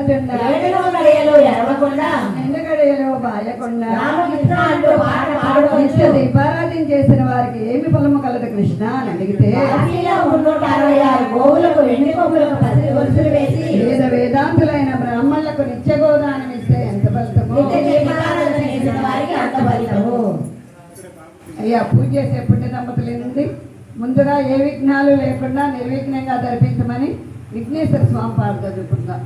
పాడుచుండా నిండు గడియలు బాయకుండా నిత్య దీపారాధన చేసిన వారికి ఏమి ఫలము కలదు కృష్ణ అని అడిగితే వేదాంతులైన బ్రాహ్మణులకు నిత్య గోదానం ఇస్తే ఎంత ఫలితము. అయ్యా పూజ చేసే పుణ్య దంపతులు నుండి ముందుగా ఏ విఘ్నాలు లేకుండా నిర్విఘ్నంగా జరిపించమని విఘ్నేశ్వర స్వామి పాట చదువుకుందాం.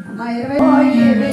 అమ్మా 20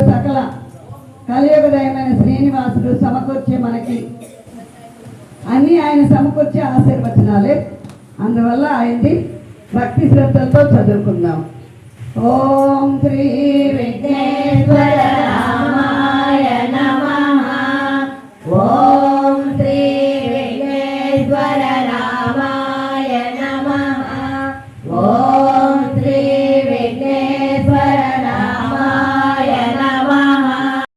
సకల కలియుగదయమైన శ్రీనివాసుడు సమకూర్చే మనకి అన్ని ఆయన సమకూర్చే ఆశీర్వచనాలే. అందువల్ల ఆయన్ని భక్తి శ్రద్ధలతో చదువుకుందాం. ఓం శ్రీ విఘ్నేశ్వర